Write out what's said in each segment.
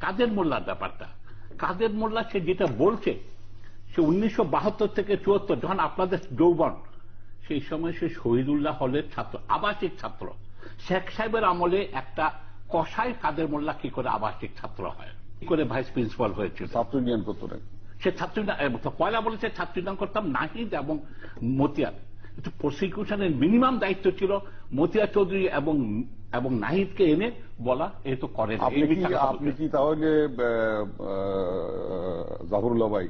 কাদের মোল্লার ব্যাপারটা, কাদের মোল্লা সে যেটা বলছে, সে 1972 থেকে 74 যখন আপনাদের যৌবন, সেই সময় সে শহীদুল্লাহ হলের ছাত্র, আবাসিক ছাত্র। শেখ সাহেবের আমলে একটা কসাই কাদের মোল্লা কি করে আবাসিক ছাত্র হয়, কি করে ভাইস প্রিন্সিপাল হয়েছিল, ছাত্র ইউনিয়ন করতো না সে ছাত্র পয়লা বলেছে ছাত্র ইউনিয়ন করতাম। নাহিদ এবং মতিয়ার, প্রসিকিউশনের মিনিমাম দায়িত্ব ছিল মতিয়া চৌধুরী এবং নাহিদকে এনে বলা এ তো করেন। আপনি কি তাহলে জাফরুল্লাহ ভাই,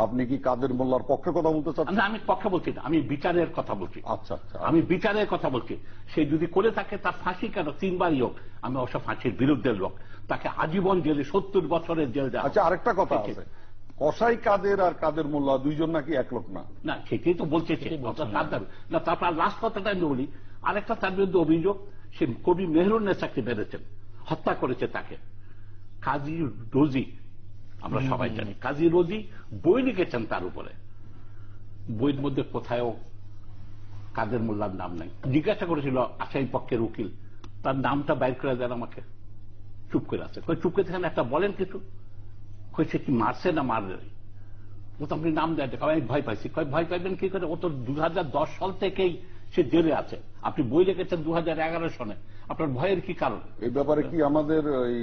আপনি কি কাদের মোল্লার পক্ষে কথা বলতে চাচ্ছেন? আমি পক্ষে বলছি না, আমি বিচারের কথা বলছি। আচ্ছা আচ্ছা, আমি বিচারের কথা বলছি। সে যদি করে থাকে তার ফাঁসি কেন 3 বারই হোক, আমি অবশ্য ফাঁসির বিরুদ্ধে লোক, তাকে আজীবন জেলে 70 বছরের জেল দেওয়া। আচ্ছা, আরেকটা কথা আছে, কসাই কাদের আর কাদের মোল্লা দুইজন নাকি এক লোক না? না, সেটাই তো বলছে না। তারপর লাস্ট কথাটা আমি বলি, আরেকটা তার বিরুদ্ধে অভিযোগ, সে কবি মেহরুন্নেসাকে মেরেছেন, হত্যা করেছে তাকে। কাজী রোজি, আমরা সবাই জানি কাজী রোজি বই লিখেছেন তার উপরে, বইয়ের মধ্যে কোথাও কাদের মোল্লার নাম নাই। জিজ্ঞাসা করেছিল আসামি পক্ষের উকিল, তার নামটা বাইর করে দেন আমাকে, চুপ করে আছে। চুপ করে থাকেন, একটা বলেন কিছু, সে কি মারছে না মারবে, ও তো আপনি নাম দেন, আমি ভয় পাইছি। ভয় পাইবেন কি করে, ও তো 2010 সাল থেকেই সে জেলে আছে, আপনি বই লিখেছেন 2011 সনে, আপনার ভয়ের কি কারণ? এই ব্যাপারে কি আমাদের ওই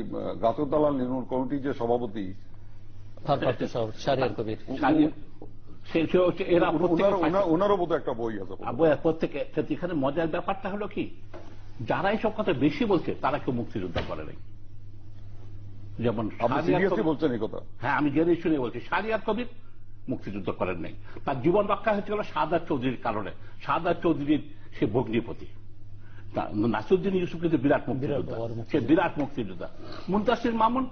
গাছতলা নির্মূল কমিটির যে সভাপতি শাহরিয়ার কবির, ওনারও বোধহয় একটা বই আছে প্রত্যেকে। এখানে মজার ব্যাপারটা হলো কি, যারা এইসব কথা বেশি বলছে তারা কেউ মুক্তিযুদ্ধ করে নাই। যেমন বলছেন এই কথা, হ্যাঁ আমি জেনে শুনে বলছি, শাহরিয়ার কবির মুক্তিযুদ্ধ করেন নাই, তার জীবন রক্ষা হয়েছিল শাহাদাত চৌধুরীর কারণে। শাহাদাত চৌধুরীর সে ভগ্নিপতি, নাসিরউদ্দিন ইউসুফ কিন্তু বিরাট মুক্তিযোদ্ধা, সে বিরাট মুক্তিযোদ্ধা। মুনতাসির মামুন,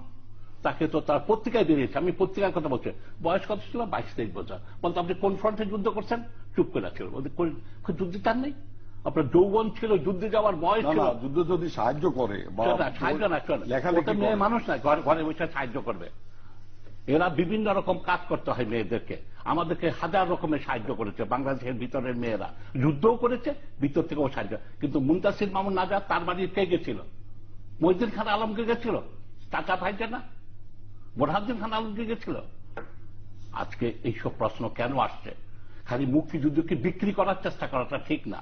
তাকে তো তার পত্রিকায় বেরিয়েছে, আমি পত্রিকার কথা বলছি, বয়স কত ছিল 22-23 বছর। বলতো আপনি কোন ফ্রন্টে যুদ্ধ করছেন, চুপ করে ছিল, যুদ্ধে চান নেই, আপনার যৌবন ছিল, যুদ্ধে যাওয়ার বয়স ছিল। যুদ্ধ যদি সাহায্য করে, সাহায্য না, মেয়ে মানুষ না ঘরে বসে সাহায্য করবে, এরা বিভিন্ন রকম কাজ করতে হয় মেয়েদেরকে। আমাদেরকে হাজার রকমের সাহায্য করেছে বাংলাদেশের ভিতরের মেয়েরা, যুদ্ধও করেছে, ভিতর থেকেও সাহায্য। কিন্তু মুনতাসির মামুন নাজার তার বাড়ি কে গেছিল? মহিউদ্দিন খান আলমগীর গেছিল, চাচা ভাইটা না, বোরহানুদ্দিন খান আলমগীর গেছিল। আজকে এইসব প্রশ্ন কেন আসছে? খালি মুক্তিযুদ্ধকে বিক্রি করার চেষ্টা করাটা ঠিক না।